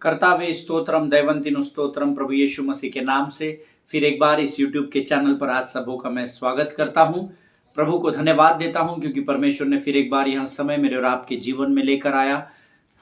कर्तावे स्तोत्रम दैवंतिनु स्तोत्रम प्रभु यीशु मसीह के नाम से फिर एक बार इस YouTube के चैनल पर आप सबों का मैं स्वागत करता हूं। प्रभु को धन्यवाद देता हूं क्योंकि परमेश्वर ने फिर एक बार यह समय मेरे और आपके जीवन में लेकर आया।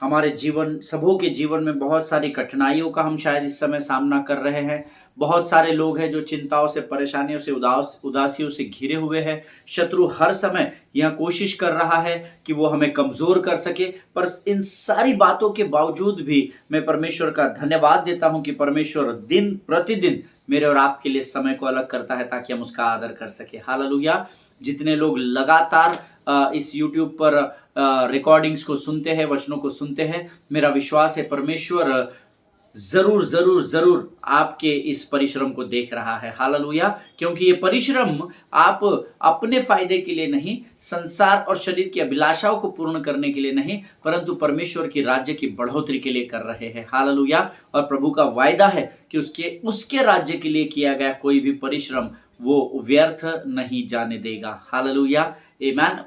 हमारे जीवन सबों के जीवन में बहुत सारी कठिनाइयों का हम शायद इस समय सामना कर रहे हैं। बहुत सारे लोग हैं जो चिंताओं से, परेशानियों से, उदासियों से घिरे हुए हैं। शत्रु हर समय यह कोशिश कर रहा है कि वो हमें कमजोर कर सके, पर इन सारी बातों के बावजूद भी मैं परमेश्वर का धन्यवाद देता हूं कि परमेश्वर दिन प्रतिदिन मेरे और आपके लिए समय को अलग करता है ताकि हम उसका आदर कर सके। हालेलुया। जितने लोग लगातार इस YouTube पर रिकॉर्डिंग्स को सुनते हैं, वचनों को सुनते हैं, मेरा विश्वास है परमेश्वर जरूर जरूर जरूर आपके इस परिश्रम को देख रहा है। हालेलुया। क्योंकि ये परिश्रम आप अपने फायदे के लिए नहीं, संसार और शरीर की अभिलाषाओं को पूर्ण करने के लिए नहीं, परंतु परमेश्वर की राज्य की बढ़ोतरी के लिए कर रहे हैं। हालेलुया। और प्रभु का वायदा है कि उसके राज्य के लिए किया गया कोई भी परिश्रम वो व्यर्थ नहीं जाने देगा। हालेलुया। आमीन।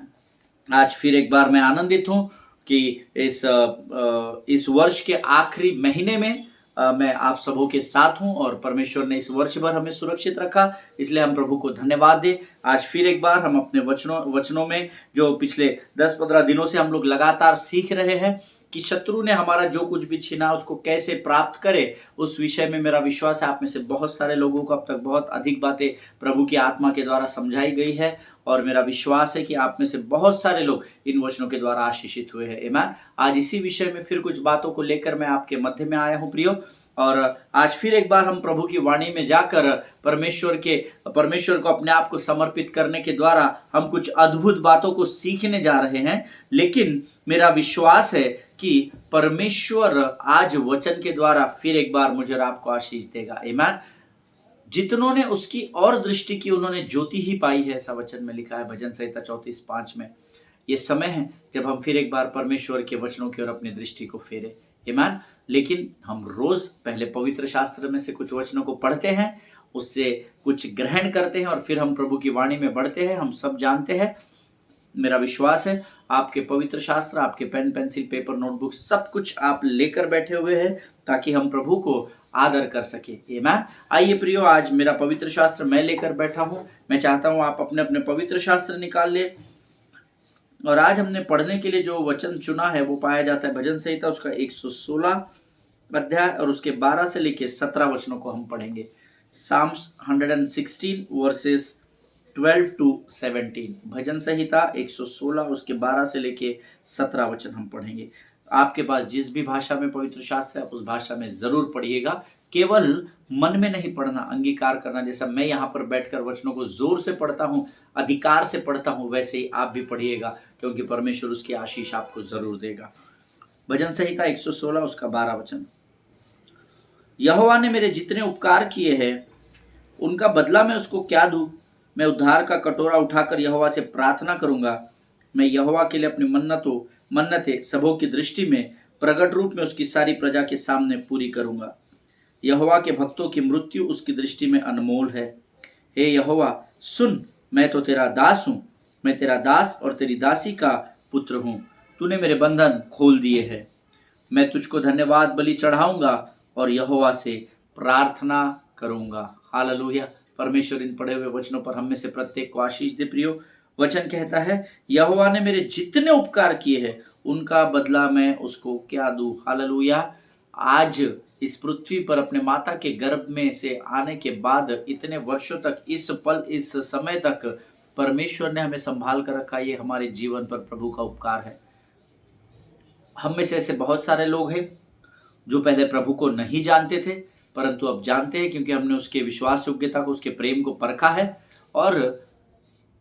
आज फिर एक बार मैं आनंदित हूं कि इस वर्ष के आखिरी महीने में मैं आप सबों के साथ हूं और परमेश्वर ने इस वर्ष भर हमें सुरक्षित रखा, इसलिए हम प्रभु को धन्यवाद दें। आज फिर एक बार हम अपने वचनों में जो पिछले 10-15 दिनों से हम लोग लगातार सीख रहे हैं कि शत्रु ने हमारा जो कुछ भी छीना उसको कैसे प्राप्त करे, उस विषय में मेरा विश्वास है आप में से बहुत सारे लोगों को अब तक बहुत अधिक बातें प्रभु की आत्मा के द्वारा समझाई गई है और मेरा विश्वास है कि आप में से बहुत सारे लोग इन वचनों के द्वारा आशीषित हुए हैं। आमीन। आज इसी विषय में फिर कुछ बातों को लेकर मैं आपके मध्य में आया हूं प्रियो, और आज फिर एक बार हम प्रभु की वाणी में जाकर परमेश्वर को अपने आप को समर्पित करने के द्वारा हम कुछ अद्भुत बातों को सीखने जा रहे हैं। लेकिन मेरा विश्वास है कि परमेश्वर आज वचन के द्वारा फिर एक बार मुझे और आपको आशीष देगा। आमीन। जितनों ने उसकी और दृष्टि की उन्होंने ज्योति ही पाई है, ऐसा वचन में लिखा है भजन संहिता 34:5 में। ये समय है जब हम फिर एक बार परमेश्वर के वचनों की ओर अपनी दृष्टि को फेरे। आमीन। लेकिन हम रोज पहले पवित्र शास्त्र में से कुछ वचनों को पढ़ते हैं, उससे कुछ ग्रहण करते हैं और फिर हम प्रभु की वाणी में बढ़ते हैं। हम सब जानते हैं, मेरा विश्वास है आपके पवित्र शास्त्र, आपके पेन, पेंसिल, पेपर, नोटबुक सब कुछ आप लेकर बैठे हुए हैं ताकि हम प्रभु को आदर कर सके। आमीन। आइए प्रियो, आज मेरा पवित्र शास्त्र मैं लेकर बैठा हूं। मैं चाहता हूं आप अपने अपने पवित्र शास्त्र निकाल ले, और आज हमने पढ़ने के लिए जो वचन चुना है वो पाया जाता है भजन संहिता उसका 116 अध्याय और उसके 12 से लेके 17 वचनों को हम पढ़ेंगे। Psalms 116 versus 12 to 17। भजन संहिता 116 उसके 12 से लेके 17 वचन हम पढ़ेंगे। आपके पास जिस भी भाषा में पवित्र शास्त्र है आप उस भाषा में जरूर पढ़िएगा। केवल मन में नहीं पढ़ना, अंगीकार करना। जैसा मैं यहाँ पर बैठकर वचनों को जोर से पढ़ता हूँ, अधिकार से पढ़ता हूँ, वैसे ही आप भी पढ़िएगा क्योंकि परमेश्वर उसकी आशीष आपको जरूर देगा। भजन संहिता 116 उसका 12 वचन। यहोवा ने मेरे जितने उपकार किए हैं उनका बदला मैं उसको क्या दूं? मैं उद्धार का कटोरा उठाकर यहोवा से प्रार्थना करूंगा। मैं यहोवा के लिए अपनी मन्नतें सबों की दृष्टि में प्रकट रूप में उसकी सारी प्रजा के सामने पूरी करूंगा। यहोवा के भक्तों की मृत्यु उसकी दृष्टि में अनमोल है। हे यहोवा सुन, मैं तो तेरा दास हूँ, मैं तेरा दास और तेरी दासी का पुत्र हूँ। तूने मेरे बंधन खोल दिए हैं। मैं तुझको धन्यवाद बलि चढ़ाऊंगा और यहोवा से प्रार्थना करूंगा। हालेलुया। परमेश्वर इन पढ़े हुए वचनों पर हम में से प्रत्येक को आशीष दे प्रियो। वचन कहता है यहोवा ने मेरे जितने उपकार किए हैं उनका बदला मैं उसको क्या दूं। हालेलुया। आज इस पृथ्वी पर अपने माता के गर्भ में से आने के बाद इतने वर्षों तक, इस समय तक परमेश्वर ने हमें संभाल कर रखा। ये हमारे जीवन पर प्रभु का उपकार है। हम में से ऐसे बहुत सारे लोग हैं जो पहले प्रभु को नहीं जानते थे परंतु अब जानते हैं क्योंकि हमने उसके विश्वास योग्यता को, उसके प्रेम को परखा है। और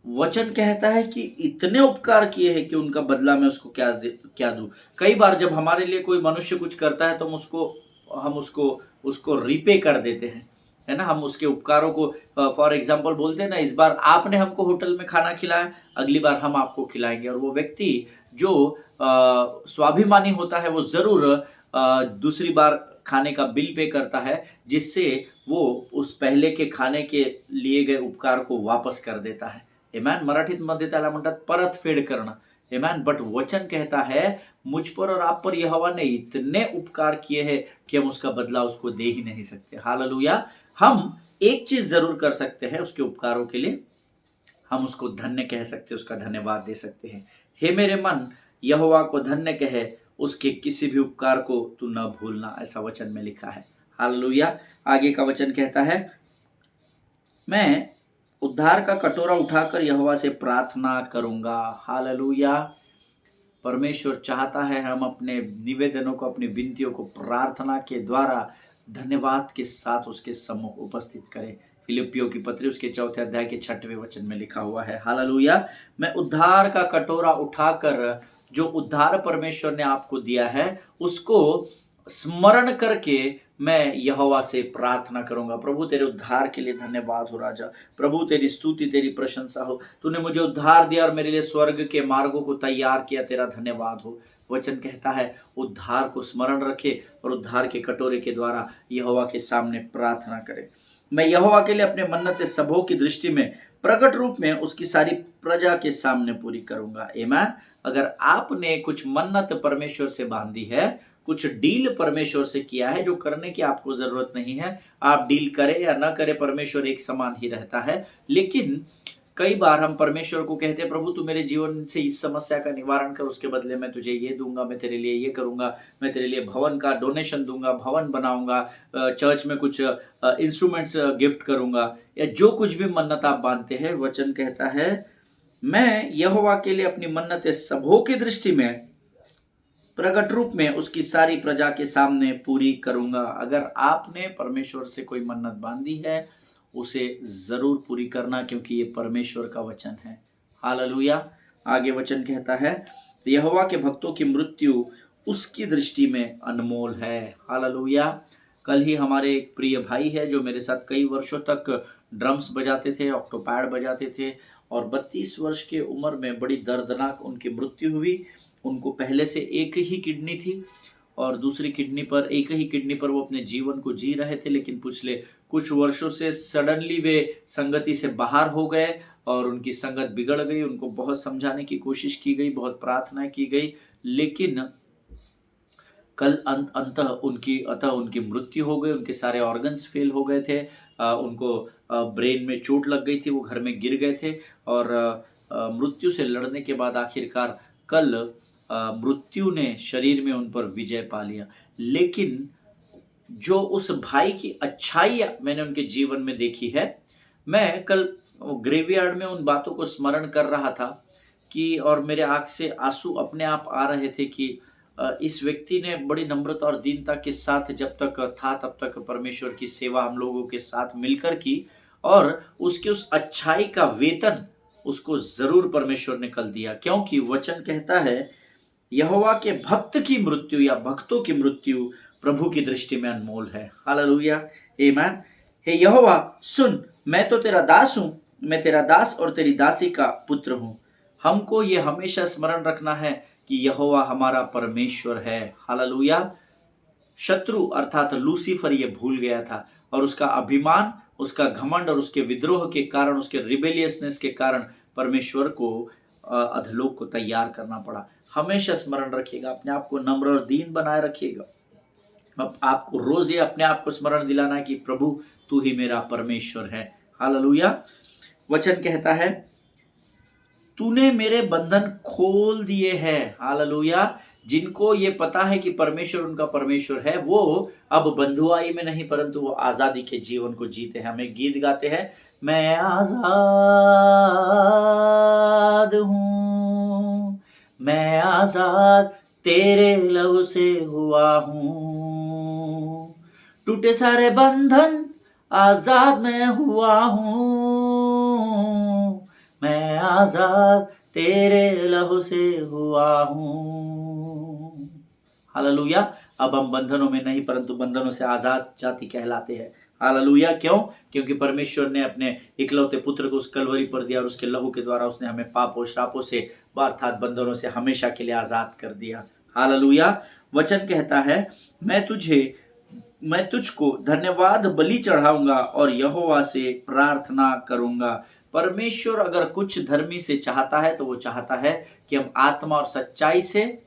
वचन कहता है कि इतने उपकार किए हैं कि उनका बदला मैं उसको क्या दूं। कई बार जब हमारे लिए कोई मनुष्य कुछ करता है तो हम उसको रिपे कर देते हैं, है ना। हम उसके उपकारों को फॉर एग्जाम्पल बोलते हैं ना, इस बार आपने हमको होटल में खाना खिलाया, अगली बार हम आपको खिलाएंगे। और वो व्यक्ति जो स्वाभिमानी होता है वो जरूर दूसरी बार खाने का बिल पे करता है, जिससे वो उस पहले के खाने के लिए गए उपकार को वापस कर देता है। आमीन। मराठीत मध्ये त्याला म्हणतात परतफेड करणं। आमेन। बट वचन कहता है मुझ पर और आप पर यहोवा ने इतने उपकार किए हैं कि हम उसका बदला उसको दे ही नहीं सकते। हालेलुया। हम एक चीज जरूर कर सकते हैं उसके उपकारों के लिए, हम उसको धन्य कह सकते हैं, उसका धन्यवाद दे सकते हैं। हे मेरे मन, यहोवा को धन्य कहे, उसके किसी भी उपकार को तू न भूलना, ऐसा वचन में लिखा है। हालेलुया। आगे का वचन कहता है, मैं उद्धार का कटोरा उठाकर यहोवा से प्रार्थना करूंगा। हालेलुया। परमेश्वर चाहता है हम अपने निवेदनों को, अपनी विनतियों को प्रार्थना के द्वारा धन्यवाद के साथ उसके सम्मुख उपस्थित करें। फिलिपियों की पत्री उसके 4 अध्याय के 6वें वचन में लिखा हुआ है। हालेलुया। मैं उद्धार का कटोरा उठाकर, जो उद्धार परमेश्वर ने आपको दिया है उसको स्मरण करके मैं यहोवा से प्रार्थना करूंगा। प्रभु तेरे उद्धार के लिए धन्यवाद हो राजा। प्रभु तेरी स्तुति, तेरी प्रशंसा हो। तूने मुझे उद्धार दिया और मेरे लिए स्वर्ग के मार्गों को तैयार किया, तेरा धन्यवाद हो। वचन कहता है उद्धार को स्मरण रखे और उद्धार के कटोरे के द्वारा यहोवा के सामने प्रार्थना करे। मैं यहोवा के लिए अपने मन्नतें सबों की दृष्टि में प्रकट रूप में उसकी सारी प्रजा के सामने पूरी करूंगा। आमीन। अगर आपने कुछ मन्नत परमेश्वर से बांधी है, कुछ डील परमेश्वर से किया है जो करने की आपको जरूरत नहीं है, आप डील करें या ना करें परमेश्वर एक समान ही रहता है। लेकिन कई बार हम परमेश्वर को कहते हैं प्रभु तू मेरे जीवन से इस समस्या का निवारण कर, उसके बदले मैं तुझे ये दूंगा, मैं तेरे लिए ये करूंगा, मैं तेरे लिए भवन का डोनेशन दूंगा, भवन बनाऊंगा, चर्च में कुछ इंस्ट्रूमेंट्स गिफ्ट करूंगा, या जो कुछ भी मन्नत आप बांधते हैं। वचन कहता है मैं यहोवा के लिए अपनी मन्नतें सबों की दृष्टि में प्रकट रूप में उसकी सारी प्रजा के सामने पूरी करूंगा। अगर आपने परमेश्वर से कोई मन्नत बांधी है उसे जरूर पूरी करना, क्योंकि ये परमेश्वर का वचन है। हालेलुया। आगे वचन कहता है यहोवा के भक्तों की मृत्यु उसकी दृष्टि में अनमोल है। हालेलुया। कल ही हमारे एक प्रिय भाई है जो मेरे साथ कई वर्षों तक ड्रम्स बजाते थे, ऑक्टोपैड बजाते थे, और 32 वर्ष की उम्र में बड़ी दर्दनाक उनकी मृत्यु हुई। उनको पहले से एक ही किडनी थी और दूसरी किडनी पर, एक ही किडनी पर वो अपने जीवन को जी रहे थे, लेकिन पिछले कुछ वर्षों से सडनली वे संगति से बाहर हो गए और उनकी संगत बिगड़ गई। उनको बहुत समझाने की कोशिश की गई, बहुत प्रार्थना की गई, लेकिन कल अतः उनकी मृत्यु हो गई। उनके सारे ऑर्गन्स फेल हो गए थे, उनको ब्रेन में चोट लग गई थी, वो घर में गिर गए थे और मृत्यु से लड़ने के बाद आखिरकार कल मृत्यु ने शरीर में उन पर विजय पा लिया। लेकिन जो उस भाई की अच्छाई मैंने उनके जीवन में देखी है, मैं कल ग्रेवयार्ड में उन बातों को स्मरण कर रहा था कि, और मेरे आंख से आंसू अपने आप आ रहे थे कि इस व्यक्ति ने बड़ी नम्रता और दीनता के साथ जब तक था तब तक परमेश्वर की सेवा हम लोगों के साथ मिलकर की, और उसके उस अच्छाई का वेतन उसको जरूर परमेश्वर ने कल दिया। क्योंकि वचन कहता है यहोवा के भक्त की मृत्यु या भक्तों की मृत्यु प्रभु की दृष्टि में अनमोल है। हालेलुया। आमीन। हे यहोवा सुन, मैं तो तेरा दास हूं, मैं तेरा दास और तेरी दासी का पुत्र हूं। हमको ये हमेशा स्मरण रखना है कि यहोवा हमारा परमेश्वर है। हालेलुया। शत्रु अर्थात लूसीफर ये भूल गया था और उसका अभिमान, उसका घमंड और उसके विद्रोह के कारण, उसके रिबेलियसनेस के कारण परमेश्वर को अधलोक को तैयार करना पड़ा। हमेशा स्मरण रखिएगा, अपने आप को नम्र और दीन बनाए रखिएगा। अब आपको रोज ये अपने आप को स्मरण दिलाना है कि प्रभु तू ही मेरा परमेश्वर है। हालेलुया। वचन कहता है तूने मेरे बंधन खोल दिए हैं। हालेलुया। जिनको ये पता है कि परमेश्वर उनका परमेश्वर है, वो अब बंधुआई में नहीं परंतु वो आजादी के जीवन को जीते हैं। हमें गीत गाते हैं, मैं आजाद हूं, मैं आजाद तेरे लहू से हुआ हूं, टूटे सारे बंधन आजाद मैं हुआ हूं, मैं आजाद तेरे लहू से हुआ हूं। हालेलुया। अब हम बंधनों में नहीं परंतु बंधनों से आजाद जाति कहलाते हैं। हालेलुया। क्यों? क्योंकि परमेश्वर ने अपने इकलौते पुत्र को उस कलवरी पर दिया और उसके लहू के द्वारा उसने हमें पापों श्रापों से अर्थात बंधनों से हमेशा के लिए आजाद कर दिया। हालेलुया। वचन कहता है मैं तुझको धन्यवाद बलि चढ़ाऊंगा और यहोवा से प्रार्थना करूंगा। परमेश्वर अगर कुछ धर्मी से चाहता है तो वो चाहता है कि हम आत्मा और सच्चाई से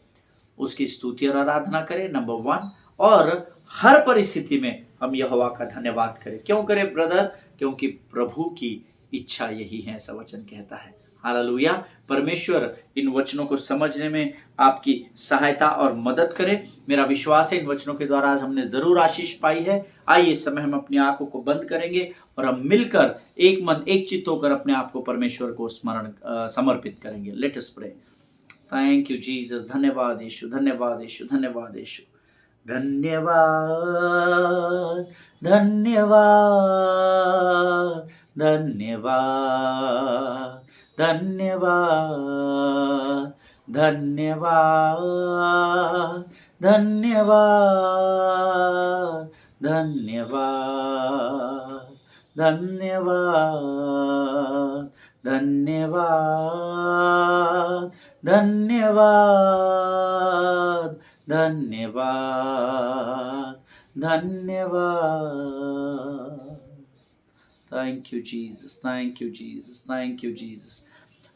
उसकी स्तुति और आराधना करें, नंबर 1। और हर परिस्थिति में हम यहोवा का धन्यवाद करें। क्यों करें ब्रदर? क्योंकि प्रभु की इच्छा यही है, ऐसा वचन कहता है। हालेलुया। परमेश्वर इन वचनों को समझने में आपकी सहायता और मदद करे। मेरा विश्वास है इन वचनों के द्वारा आज हमने जरूर आशीष पाई है। आइए इस समय हम अपनी आंखों को बंद करेंगे और हम मिलकर एक मन एक चित्त होकर अपने आप को परमेश्वर को समर्पित करेंगे। Let us pray. Thank you Jesus. धन्यवाद यीशु, धन्यवाद यीशु, धन्यवाद यीशु। धन्यवाद धन्यवाद धन्यवाद धन्यवाद धन्यवाद धन्यवाद धन्यवाद धन्यवाद धन्यवाद धन्यवाद धन्यवाद धन्यवाद। Thank you Jesus, thank you Jesus, thank you Jesus.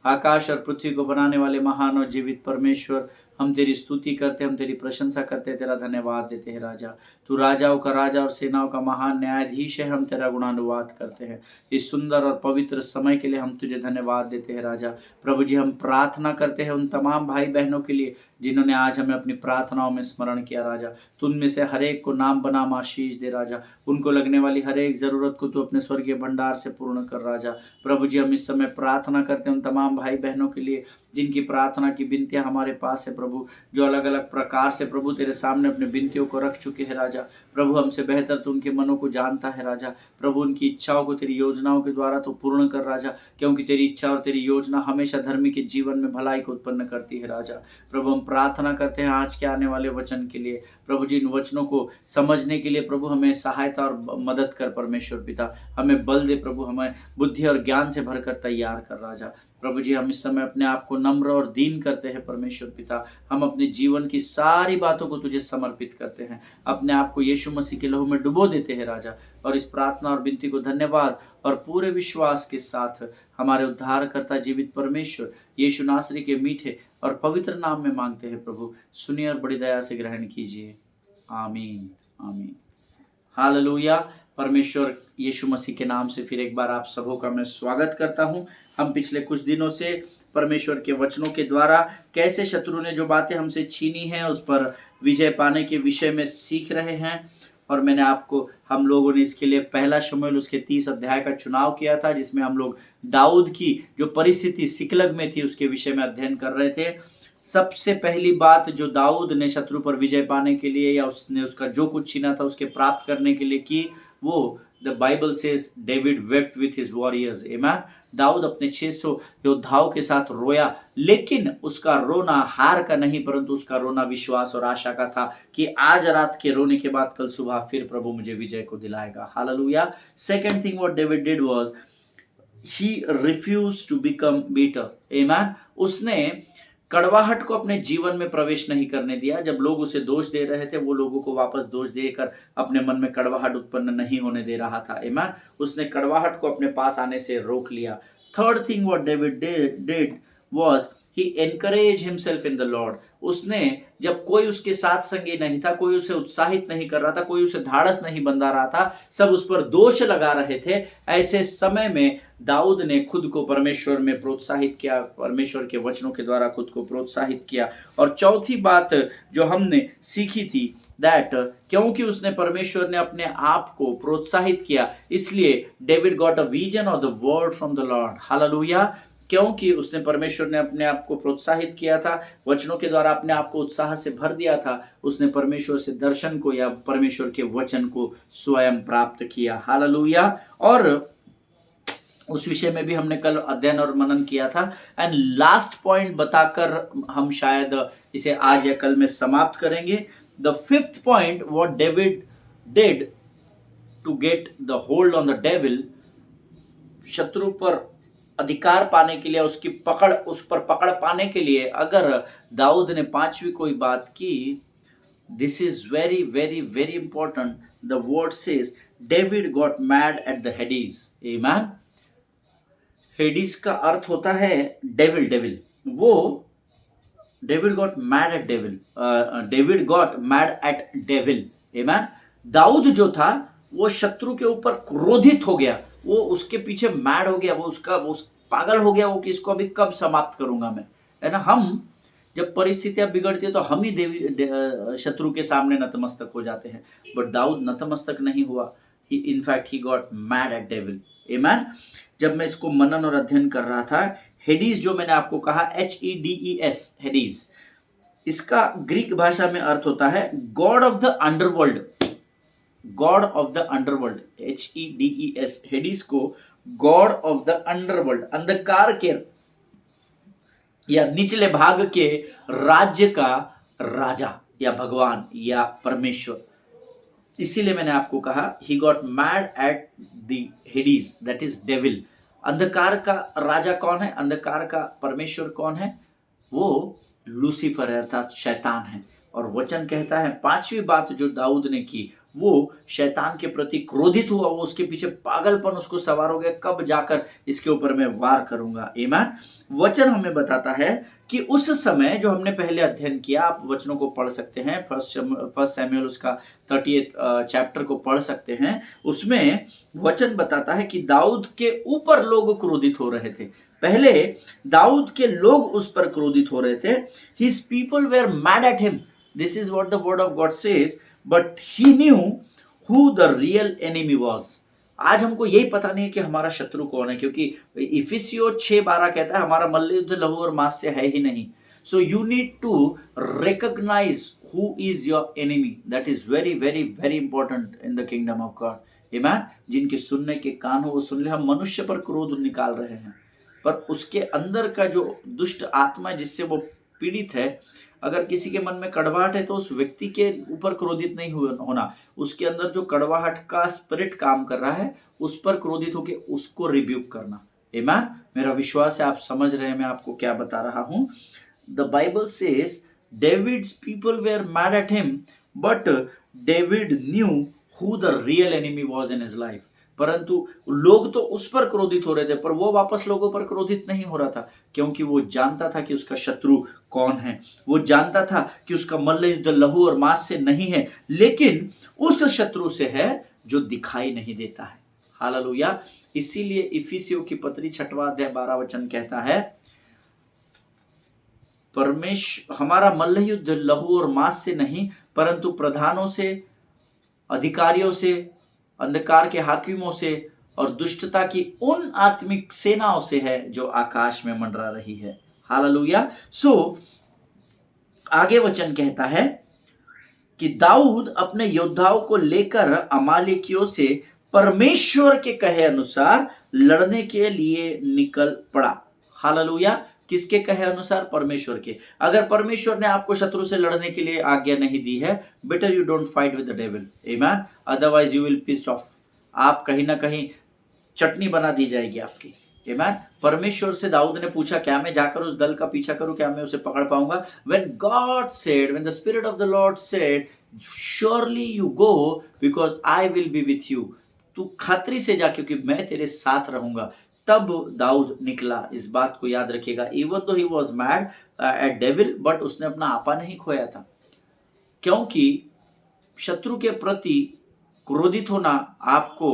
आकाश और पृथ्वी को बनाने वाले महान और जीवित परमेश्वर, हम तेरी स्तुति करते, हम तेरी प्रशंसा करते, तेरा धन्यवाद देते हैं राजा। तू राजाओं का राजा और सेनाओं का महान न्यायाधीश है। हम तेरा गुणानुवाद करते हैं। इस सुंदर और पवित्र समय के लिए हम तुझे धन्यवाद देते हैं राजा। प्रभु जी, हम प्रार्थना करते हैं उन तमाम भाई बहनों के लिए जिन्होंने आज हमें अपनी प्रार्थनाओं में स्मरण किया राजा। तू उनमें से हर एक को नाम बनाम आशीष दे राजा। उनको लगने वाली हर एक जरूरत को तू अपने स्वर्गीय भंडार से पूर्ण कर राजा। प्रभु जी, हम इस समय प्रार्थना करते हैं उन तमाम भाई बहनों के लिए जिनकी प्रार्थना की विनतियां हमारे पास है प्रभु, जो अलग अलग प्रकार से प्रभु तेरे सामने अपने विनतियों को रख चुके हैं राजा। प्रभु, हमसे बेहतर तू उनके मनों को जानता है राजा। प्रभु, उनकी इच्छाओं को तेरी योजनाओं के द्वारा तो पूर्ण कर राजा, क्योंकि तेरी इच्छा और तेरी योजना हमेशा धर्मी के जीवन में भलाई को उत्पन्न करती है राजा। प्रभु, हम प्रार्थना करते हैं आज के आने वाले वचन के लिए। प्रभु जी, इन वचनों को समझने के लिए प्रभु हमें सहायता और मदद कर परमेश्वर पिता। हमें बल दे प्रभु, हमें बुद्धि और ज्ञान से भरकर तैयार कर राजा। प्रभु जी, हम इस समय अपने आप को नम्र और दीन करते हैं परमेश्वर पिता। हम अपने जीवन की सारी बातों को तुझे समर्पित करते हैं, अपने आप को यीशु मसीह के लहू में डुबो देते हैं राजा। और इस प्रार्थना और विनती को धन्यवाद और पूरे विश्वास के साथ हमारे उद्धारकर्ता जीवित परमेश्वर यीशु नासरी के मीठे और पवित्र नाम में मांगते हैं प्रभु। सुनिए और बड़ी दया से ग्रहण कीजिए। आमीन, आमीन। हालेलुया। परमेश्वर यीशु मसीह के नाम से फिर एक बार आप सबों का मैं स्वागत करता हूं। हम पिछले कुछ दिनों से परमेश्वर के वचनों के द्वारा कैसे शत्रु ने जो बातें हमसे छीनी हैं उस पर विजय पाने के विषय में सीख रहे हैं। और मैंने आपको, हम लोगों ने इसके लिए पहला शमूएल उसके 30 अध्याय का चुनाव किया था, जिसमें हम लोग दाऊद की जो परिस्थिति सिकलग में थी उसके विषय में अध्ययन कर रहे थे। सबसे पहली बात जो दाऊद ने शत्रु पर विजय पाने के लिए या उसने उसका जो कुछ छीना था उसके प्राप्त करने के लिए की, वो the Bible says David wept with his warriors. आमीन। दाऊद अपने 600 योद्धाओं के साथ रोया, लेकिन उसका रोना हार का नहीं परंतु उसका रोना विश्वास और आशा का था कि आज रात के रोने के बाद कल सुबह फिर प्रभु मुझे विजय को दिलाएगा। Hallelujah. Second thing what David did was he refused to become bitter. Amen. उसने कड़वाहट को अपने जीवन में प्रवेश नहीं करने दिया। जब लोग उसे दोष दे रहे थे वो लोगों को वापस दोष देकर अपने मन में कड़वाहट उत्पन्न नहीं होने दे रहा था। आमीन। उसने कड़वाहट को अपने पास आने से रोक लिया। Third thing what David did was he encouraged himself in the Lord. उसने जब कोई उसके साथ संगी नहीं था, कोई उसे उत्साहित नहीं कर रहा था, कोई उसे धाड़स नहीं बंधा रहा था, सब उस पर दोष लगा रहे थे, ऐसे समय में दाऊद ने खुद को परमेश्वर में प्रोत्साहित किया, परमेश्वर के वचनों के द्वारा खुद को प्रोत्साहित किया। और चौथी बात जो हमने सीखी थी दैट क्योंकि उसने परमेश्वर ने अपने आप को प्रोत्साहित किया, इसलिए David got a vision of the word from the Lord. Hallelujah. क्योंकि उसने परमेश्वर ने अपने आप को प्रोत्साहित किया था, वचनों के द्वारा अपने आप को उत्साह से भर दिया था, उसने परमेश्वर से दर्शन को या परमेश्वर के वचन को स्वयं प्राप्त किया। हालेलुया। और उस विषय में भी हमने कल अध्ययन और मनन किया था। एंड लास्ट पॉइंट बताकर हम शायद इसे आज या कल में समाप्त करेंगे। The fifth point what David did to get the hold on the devil, शत्रु पर अधिकार पाने के लिए, उसकी पकड़, उस पर पकड़ पाने के लिए अगर दाऊद ने पांचवी कोई बात की, this is very very very important. The word says David got mad at the Hades. Amen. Hades का अर्थ होता है डेविल। डेविल वो David got mad at devil, David got mad at devil. Amen. दाऊद जो था वो शत्रु के ऊपर क्रोधित हो गया, वो उसके पीछे मैड हो गया, वो पागल हो गया, वो कि इसको अभी कब समाप्त करूंगा मैं, है ना। हम जब परिस्थितियां बिगड़ती है तो हम ही शत्रु के सामने नतमस्तक हो जाते हैं, बट दाऊद नतमस्तक नहीं हुआ। In fact he got mad at devil. Amen. जब मैं इसको मनन और अध्ययन कर रहा था, हेडीज जो मैंने आपको कहा HEDES, हेडीज, इसका ग्रीक भाषा में अर्थ होता है God of the underworld. God of the underworld, HEDES, Hades को गॉड ऑफ द अंडरवर्ल्ड, अंधकार के या निचले भाग के राज्य का राजा या भगवान या परमेश्वर। इसीलिए मैंने आपको कहा ही got mad at the Hades, that is devil. अंधकार का राजा कौन है, अंधकार का परमेश्वर कौन है? वो लूसीफर है, अर्थात शैतान है। और वचन कहता है पांचवी बात जो दाऊद ने की, वो शैतान के प्रति क्रोधित हुआ, वो उसके पीछे पागलपन उसको सवार हो गया, कब जाकर इसके ऊपर मैं वार करूंगा। आमीन। वचन हमें बताता है कि उस समय जो हमने पहले अध्ययन किया, आप वचनों को पढ़ सकते हैं, फर्स्ट सैमुएल उसका 30 चैप्टर को पढ़ सकते हैं। उसमें वचन बताता है कि दाऊद के ऊपर लोग क्रोधित हो रहे थे। पहले दाऊद के लोग उस पर क्रोधित हो रहे थे। His people were mad at him, this is what the word of God says, but he knew who the real enemy was. आज हमको यही पता नहीं है कि हमारा शत्रु कौन है, क्योंकि इफिसियो 6:12 कहता है हमारा मल्ल युद्ध लहू और मांस से है ही नहीं। So you need to recognise who is your enemy. That is very very very important in the kingdom of God. आमीन। जिनके सुनने के कान हो वो सुन ले। हम मनुष्य पर क्रोध निकाल रहे हैं, पर उसके अंदर का जो दुष्ट आत्मा जिससे वो पीड़ित है, अगर किसी के मन में कड़वाहट है तो उस व्यक्ति के ऊपर क्रोधित नहीं होना, उसके अंदर जो कड़वाहट का स्पिरिट काम कर रहा है उस पर क्रोधित होकर उसको रिब्यूक करना। आमीन। मेरा विश्वास है आप समझ रहे हैं मैं आपको क्या बता रहा हूं। The Bible says David's people were mad at him, but David knew who the real enemy was in his life. परंतु लोग तो उस पर क्रोधित हो रहे थे, पर वो वापस लोगों पर क्रोधित नहीं हो रहा था, क्योंकि वो जानता था कि उसका शत्रु कौन है। वो जानता था कि उसका मल्ल युद्ध लहू और मांस से नहीं है, लेकिन उस शत्रु से है जो दिखाई नहीं देता है। हालेलुया। इसीलिए इफिसियों की पत्री 6वां अध्याय 12 वचन कहता है, हमारा मल्ल युद्ध लहू और मांस से नहीं, परंतु प्रधानों से, अधिकारियों से, अंधकार के हाकिमों से और दुष्टता की उन आत्मिक सेनाओं से है जो आकाश में मंडरा रही है। हालेलुया। सो आगे वचन कहता है कि दाऊद अपने योद्धाओं को लेकर अमालेकियों से परमेश्वर के कहे अनुसार लड़ने के लिए निकल पड़ा। हालेलुया। किसके कहे अनुसार? परमेश्वर के। अगर परमेश्वर ने आपको शत्रु से लड़ने के लिए आज्ञा नहीं दी है, better you don't fight with the devil. Amen. Otherwise you will pissed off. आप कहीं ना कहीं चटनी बना दी जाएगी आपकी। आमीन। परमेश्वर से दाऊद ने पूछा, क्या मैं जाकर उस दल का पीछा करूं? क्या मैं उसे पकड़ पाऊंगा? When God said, when the Spirit of the Lord said, surely you go because I will be with you. तू खातरी से जा क्योंकि मैं तेरे साथ रहूंगा। तब दाऊद निकला। इस बात को याद रखिएगा। Even though he was mad at devil, but उसने अपना आपा नहीं खोया था, क्योंकि शत्रु के प्रति क्रोधित होना आपको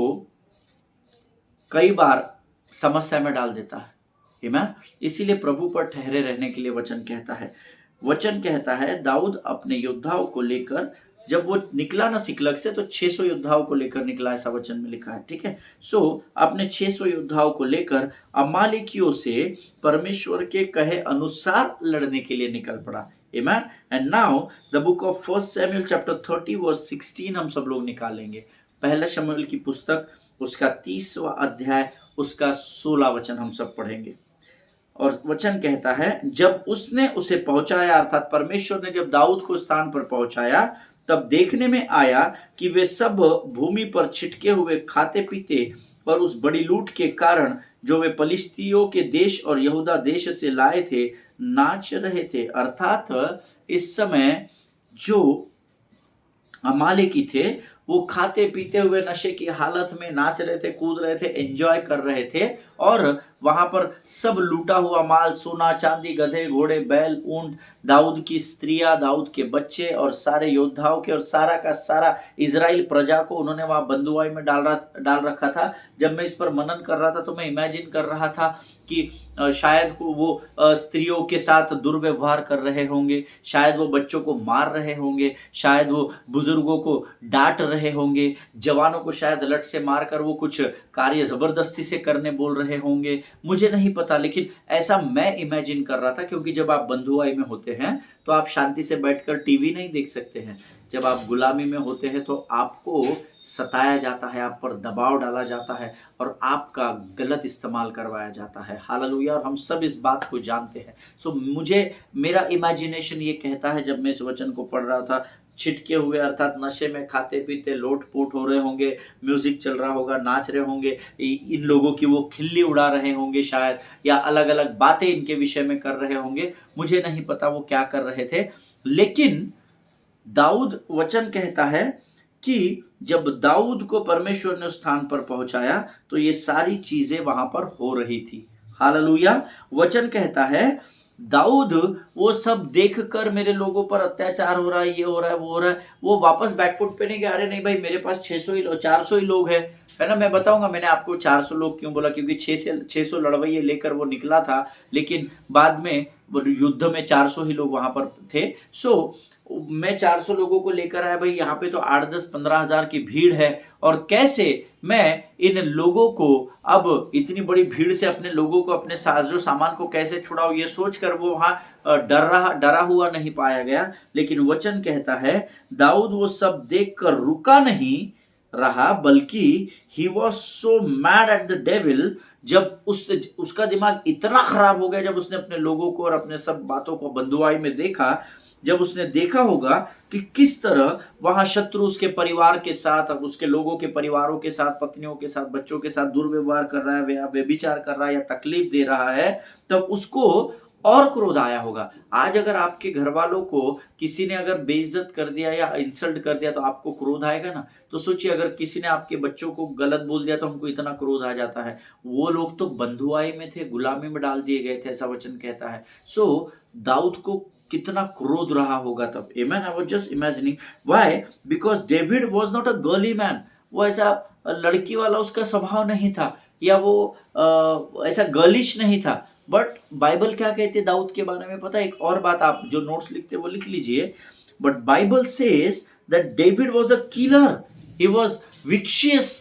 कई बार समस्या में डाल देता है। आमीन। इसीलिए प्रभु पर ठहरे रहने के लिए वचन कहता है दाऊद अपने योद्धाओं को लेकर, जब वो निकला ना सिकलग से, तो 600 योद्धाओं को लेकर निकला, ऐसा वचन में लिखा है। ठीक है। सो अपने 600 योद्धाओं को लेकर अमालेकियों से परमेश्वर के कहे अनुसार लड़ने के लिए निकल पड़ा। आमीन। And now the book of 1 Samuel chapter 30 verse 16 हम सब लोग निकालेंगे। पहला शमूएल की पुस्तक उसका 30वां अध्याय उसका 16 वचन हम सब पढ़ेंगे। और वचन कहता है, जब उसने उसे पहुंचाया, अर्थात परमेश्वर ने जब दाऊद को स्थान पर पहुंचाया, तब देखने में आया कि वे सब भूमि पर छिटके हुए खाते पीते और उस बड़ी लूट के कारण जो वे पलिश्तियों के देश और यहूदा देश से लाए थे नाच रहे थे। अर्थात इस समय जो अमालेकी थे वो खाते पीते हुए नशे की हालत में नाच रहे थे, कूद रहे थे, एंजॉय कर रहे थे, और वहां पर सब लूटा हुआ माल, सोना चांदी, गधे घोड़े बैल ऊंट, दाऊद की स्त्रियां, दाऊद के बच्चे और सारे योद्धाओं के और सारा का सारा इजराइल प्रजा को उन्होंने वहां बंधुआई में डाल रखा था। जब मैं इस पर मनन कर रहा था तो मैं इमेजिन कर रहा था कि शायद को वो स्त्रियों के साथ दुर्व्यवहार कर रहे होंगे, शायद वो बच्चों को मार रहे होंगे, शायद वो बुजुर्गों को डांट रहे होंगे, जवानों को शायद लट से मारकर वो कुछ कार्य जबरदस्ती से करने बोल रहे होंगे, मुझे नहीं पता, लेकिन ऐसा मैं इमेजिन कर रहा था। क्योंकि जब आप बंधुआई में होते हैं तो आप शांति से बैठकर टीवी नहीं देख सकते हैं। जब आप गुलामी में होते हैं तो आपको सताया जाता है, आप पर दबाव डाला जाता है और आपका गलत इस्तेमाल करवाया जाता है। हालेलुया। और हम सब इस बात को जानते हैं। सो मुझे मेरा इमेजिनेशन ये कहता है, जब मैं इस वचन को पढ़ रहा था, छिटके हुए अर्थात नशे में खाते पीते लोट पोट हो रहे होंगे, म्यूजिक चल रहा होगा, नाच रहे होंगे, इन लोगों की वो खिल्ली उड़ा रहे होंगे शायद, या अलग अलग बातें इनके विषय में कर रहे होंगे, मुझे नहीं पता वो क्या कर रहे थे। लेकिन दाऊद वचन कहता है कि जब दाऊद को परमेश्वर ने उस स्थान पर पहुंचाया तो ये सारी चीजें वहां पर हो रही थी। हालेलुया। वचन कहता है दाऊद वो सब देखकर मेरे लोगों पर अत्याचार हो रहा है, ये हो रहा है, वो हो रहा है, वो वापस बैकफुट पे नहीं गया, अरे नहीं भाई मेरे पास 400 ही लोग है ना। मैं बताऊंगा मैंने आपको 400 लोग क्यों बोला, क्योंकि 600 लड़वैये लेकर वो निकला था, लेकिन बाद में युद्ध में 400 ही लोग वहां पर थे। सो मैं 400 लोगों को लेकर आया, भाई यहाँ पे तो 8, 10, 15 हजार की भीड़ है, और कैसे मैं इन लोगों को, अब इतनी बड़ी भीड़ से अपने लोगों को, अपने साजो सामान को कैसे छुड़ाऊं, ये सोचकर वो वहां डरा हुआ नहीं पाया गया। लेकिन वचन कहता है दाऊद वो सब देखकर रुका नहीं रहा, बल्कि he was so mad at the devil, जब उसका दिमाग इतना खराब हो गया, जब उसने अपने लोगों को और अपने सब बातों को बंधुआई में देखा, जब उसने देखा होगा कि किस तरह वहां शत्रु उसके परिवार के साथ, उसके लोगों के परिवारों के साथ, पत्नियों के साथ, बच्चों के साथ दुर्व्यवहार कर रहा है, या व्यभिचार कर रहा है, या तकलीफ दे रहा है, तब उसको और क्रोध आया होगा। आज अगर आपके घर वालों को किसी ने अगर बेइज्जत कर दिया या इंसल्ट कर दिया तो आपको क्रोध आएगा ना। तो सोचिए अगर किसी ने आपके बच्चों को गलत बोल दिया तो हमको इतना क्रोध आ जाता है। वो लोग तो बंधुआई में थे, गुलामी में डाल दिए गए थे, ऐसा वचन कहता है। सो दाऊद को कितना क्रोध रहा होगा तब। Amen. I was just imagining why, because David was not a girly man. वो ऐसा लड़की वाला उसका स्वभाव नहीं था, या वो ऐसा गर्लिश नहीं था। बट बाइबल क्या कहती है दाऊद के बारे में पता है? एक और बात आप जो नोट्स लिखते वो लिख लीजिए। But Bible says that David was a killer, he was vicious.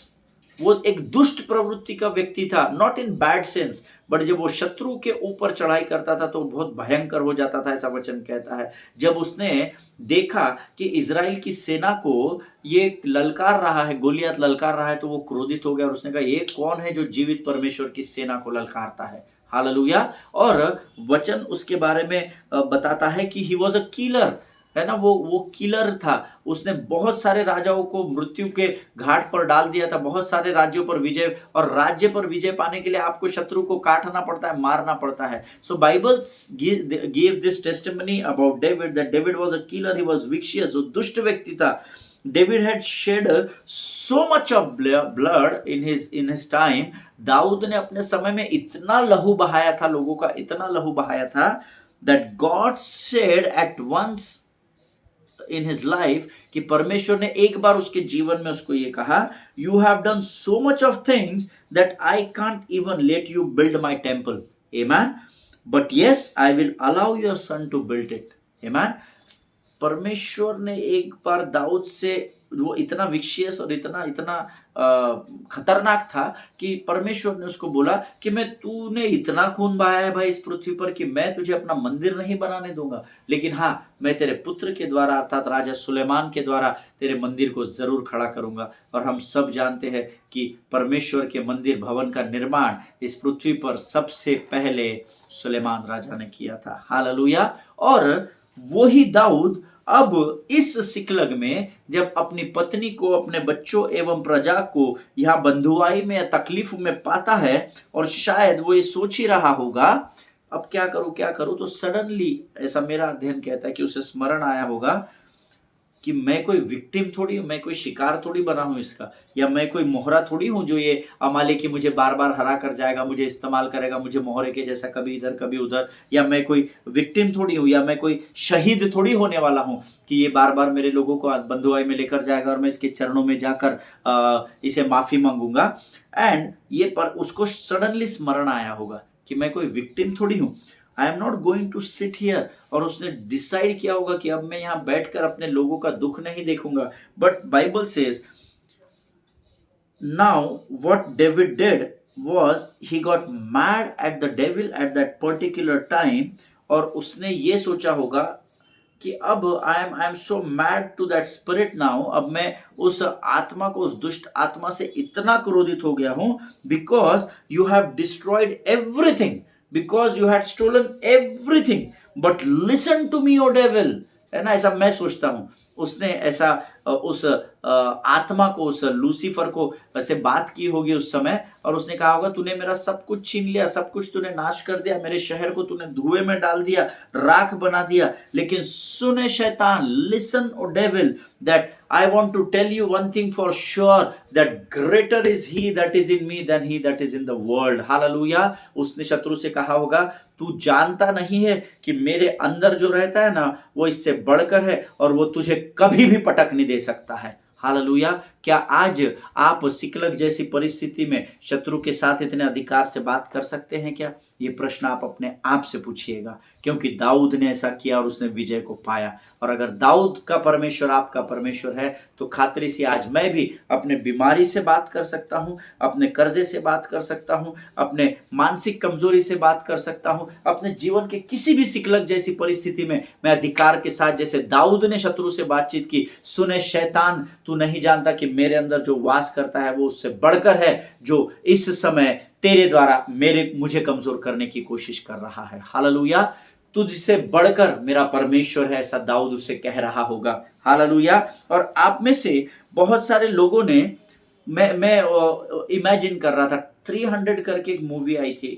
वो एक दुष्ट प्रवृत्ति का व्यक्ति था, not in bad sense, but जब वो शत्रु के ऊपर चढ़ाई करता था तो बहुत भयंकर हो जाता था, ऐसा वचन कहता है। जब उसने देखा कि इजराइल की सेना को ये ललकार रहा है, गोलियत ललकार रहा है, तो वो क्रोधित हो गया और उसने कहा ये कौन है जो जीवित परमेश्वर की सेना को ललकारता है। हालेलुया। और वचन उसके बारे में बताता है कि ही वॉज अ किलर, है ना। वो किलर था। उसने बहुत सारे राजाओं को मृत्यु के घाट पर डाल दिया था, बहुत सारे राज्यों पर विजय, और राज्य पर विजय पाने के लिए आपको शत्रु को काटना पड़ता है, मारना पड़ता है। So Bible give this testimony about David that David was a killer, he was vicious, वो दुष्ट व्यक्ति था। David had shed so much of blood in his time. दाऊद ने अपने समय में इतना लहू बहाया था, लोगों का इतना लहू बहाया था, that God said at once in his life, कि परमेश्वर ने एक बार उसके जीवन में उसको ये कहा, you have done so much of things that I can't even let you build my temple, amen, but yes I will allow your son to build it, amen. परमेश्वर ने एक बार दाऊद से, वो इतना विक्शियस और इतना खतरनाक था कि परमेश्वर ने उसको बोला कि मैं, तूने इतना खून बहाया है भाई इस पृथ्वी पर कि मैं तुझे अपना मंदिर नहीं बनाने दूंगा, लेकिन हाँ मैं तेरे पुत्र के द्वारा अर्थात राजा सुलेमान के द्वारा तेरे मंदिर को जरूर खड़ा करूंगा। और हम सब जानते हैं कि परमेश्वर के मंदिर भवन का निर्माण इस पृथ्वी पर सबसे पहले सुलेमान राजा ने किया था। हालेलुया। और वही दाऊद अब इस सिकलग में जब अपनी पत्नी को, अपने बच्चों एवं प्रजा को यहां बंधुआई में या तकलीफ में पाता है, और शायद वो ये सोच ही रहा होगा अब क्या करूं क्या करूं, तो सडनली ऐसा मेरा अध्ययन कहता है कि उसे स्मरण आया होगा कि मैं कोई विक्टिम थोड़ी हूँ, मैं कोई शिकार थोड़ी बना हूँ इसका, या मैं कोई मोहरा थोड़ी हूँ जो ये अमालेकी मुझे बार बार हरा कर जाएगा, मुझे इस्तेमाल करेगा, मुझे मोहरे के जैसा कभी इधर कभी उधर, या मैं कोई विक्टिम थोड़ी हूँ, या मैं कोई शहीद थोड़ी होने वाला हूँ कि ये बार बार मेरे लोगों को बंधुआई में लेकर जाएगा और मैं इसके चरणों में जाकर इसे माफी मांगूंगा। एंड ये पर उसको सडनली स्मरण आया होगा कि मैं कोई विक्टिम थोड़ी हूँ, I am not going to sit here. और उसने डिसाइड किया होगा कि अब मैं यहाँ बैठकर अपने लोगों का दुख नहीं देखूंगा। But Bible says now what David did was he got mad at the devil at that particular time। और उसने ये सोचा होगा कि अब I am so mad to that spirit now, अब मैं उस आत्मा को, उस दुष्ट आत्मा से इतना क्रोधित हो गया हूं, because you have destroyed everything, because you had stolen everything, but listen to me O devil. है ना, ऐसा मैं सोचता हूं। उसने ऐसा उस आत्मा को, उस लूसीफर को ऐसे बात की होगी उस समय, और उसने कहा होगा तूने मेरा सब कुछ छीन लिया, सब कुछ तूने नाश कर दिया, मेरे शहर को तूने धुएं में डाल दिया, राख बना दिया। लेकिन सुने शैतान, listen O devil, that I want to tell you one thing for sure, that greater is he that is in me than he that is in the world। Hallelujah. उसने शत्रु से कहा होगा तू जानता नहीं है कि मेरे अंदर जो रहता है ना वो इससे बढ़कर है, और वो तुझे कभी भी पटक नहीं दे सकता है। हालेलुया। क्या आज आप सिकलग जैसी परिस्थिति में शत्रु के साथ इतने अधिकार से बात कर सकते हैं क्या? ये प्रश्न आप अपने आप से पूछिएगा, क्योंकि दाऊद ने ऐसा किया और उसने विजय को पाया। और अगर दाऊद का परमेश्वर आपका परमेश्वर है तो खातरी से आज मैं भी अपने बीमारी से बात कर सकता हूं, अपने कर्जे से बात कर सकता हूं, अपने मानसिक कमजोरी से बात कर सकता हूं, अपने जीवन के किसी भी सिकलग जैसी परिस्थिति में मैं अधिकार के साथ, जैसे दाऊद ने शत्रु से बातचीत की, सुने शैतान तू नहीं जानता कि मेरे अंदर जो वास करता है वो उससे बढ़कर है, जो इस समय तेरे द्वारा मुझे कमजोर करने की कोशिश कर रहा है। हालेलुया। तुझसे बढ़कर मेरा परमेश्वर है, ऐसा दाऊद उससे कह रहा होगा। हालेलुया। और आप में से बहुत सारे लोगों ने, मैं इमेजिन कर रहा था, 300 करके एक मूवी आई थी,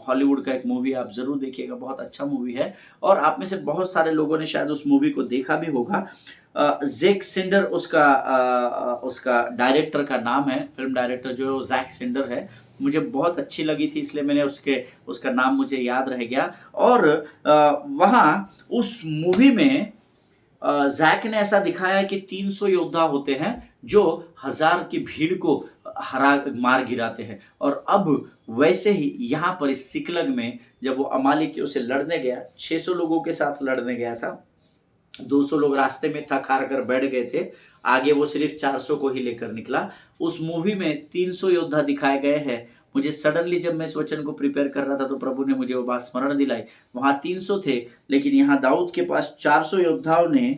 हॉलीवुड का एक मूवी, आप जरूर देखिएगा, बहुत अच्छा मूवी है। और आप में से बहुत सारे लोगों ने शायद उस मूवी को देखा भी होगा। जैक सिंडर उसका डायरेक्टर का नाम है, फिल्म डायरेक्टर जो है वो जैक सिंडर है। मुझे बहुत अच्छी लगी थी, इसलिए मैंने उसका नाम मुझे याद रह गया। और वहाँ उस मूवी में जैक ने ऐसा दिखाया कि 300 योद्धा होते हैं जो 1000 की भीड़ को मार गिराते हैं। और अब वैसे ही यहाँ पर इस सिकलग में जब वो अमालेकियों से लड़ने गया, 600 लोगों के साथ लड़ने गया था, 200 लोग रास्ते में थक हार कर बैठ गए थे, आगे वो सिर्फ 400 को ही लेकर निकला। उस मूवी में 300 योद्धा दिखाए गए हैं। मुझे सडनली जब मैं इस वचन को प्रिपेयर कर रहा था तो प्रभु ने मुझे वो बात स्मरण दिलाई। वहां 300 थे, लेकिन यहाँ दाऊद के पास 400 योद्धाओं ने,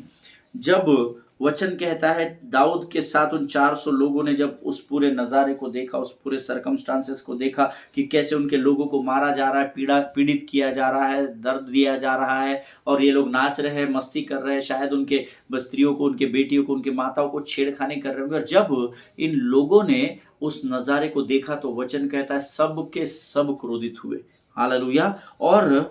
जब वचन कहता है दाऊद के साथ उन 400 लोगों ने जब उस पूरे नज़ारे को देखा, उस पूरे सर्कमस्टांसेस को देखा कि कैसे उनके लोगों को मारा जा रहा है, पीड़ित किया जा रहा है, दर्द दिया जा रहा है, और ये लोग नाच रहे हैं, मस्ती कर रहे हैं, शायद उनके स्त्रियों को, उनके बेटियों को, उनकी माताओं को छेड़खानी कर रहे होंगे। और जब इन लोगों ने उस नज़ारे को देखा तो वचन कहता है सब के सब क्रोधित हुए। हालेलुया। और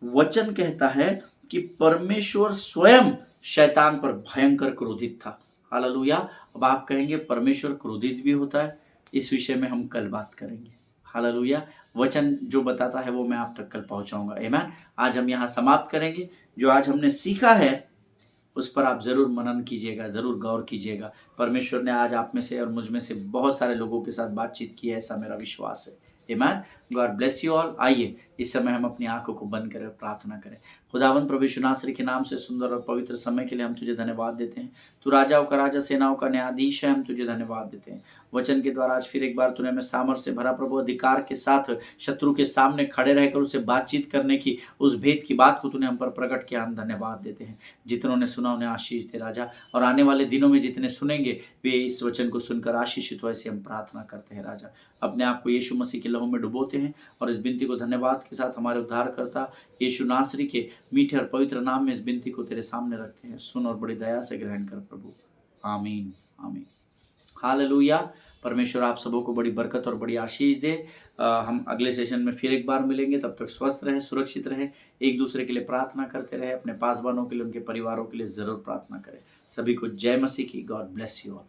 वचन कहता है कि परमेश्वर स्वयं शैतान पर भयंकर क्रोधित था। हालेलुया। अब आप कहेंगे परमेश्वर क्रोधित भी होता है, इस विषय में हम कल बात करेंगे। हालेलुया। वचन जो बताता है वो मैं आप तक कल पहुंचाऊंगा। आमीन। आज हम यहाँ समाप्त करेंगे। जो आज हमने सीखा है उस पर आप जरूर मनन कीजिएगा, जरूर गौर कीजिएगा। परमेश्वर ने आज आप में से और मुझ में से बहुत सारे लोगों के साथ बातचीत की है, ऐसा मेरा विश्वास है। आमीन। God bless you all. आइए इस समय हम अपनी आंखों को बंद करें और प्रार्थना करें। खुदावंद प्रभु यीशु नासरी के नाम से सुंदर और पवित्र समय के लिए हम तुझे धन्यवाद देते हैं। तू राजाओं का राजा, सेनाओं का न्यायाधीश है, हम तुझे धन्यवाद देते हैं। वचन के द्वारा आज फिर एक बार तूने हमें सामर्थ्य से भरा प्रभु, अधिकार के साथ शत्रु के सामने खड़े रहकर उससे बातचीत करने की, उस भेद की बात को तूने हम पर प्रकट किया, हम धन्यवाद देते हैं। जितनों ने सुना उन्हें आशीष दे राजा, और आने वाले दिनों में जितने सुनेंगे वे इस वचन को सुनकर आशीषित हो, ऐसे हम प्रार्थना करते हैं राजा। अपने आप को यीशु मसीह के लहू में डुबोते हैं और इस बिनती को धन्यवाद के साथ हमारे उद्धारकर्ता यीशु नासरी के मीठे और पवित्र नाम में इस बिनती को तेरे सामने रखते हैं। सुन और बड़ी दया से ग्रहण कर प्रभु। आमीन आमीन। हालेलुया। परमेश्वर आप सबों को बड़ी बरकत और बड़ी आशीष दे। हम अगले सेशन में फिर एक बार मिलेंगे, तब तक स्वस्थ रहे, सुरक्षित रहे, एक दूसरे के लिए प्रार्थना करते रहे, अपने पासवानों के लिए, उनके परिवारों के लिए ज़रूर प्रार्थना करें। सभी को जय मसीह की। God bless you all.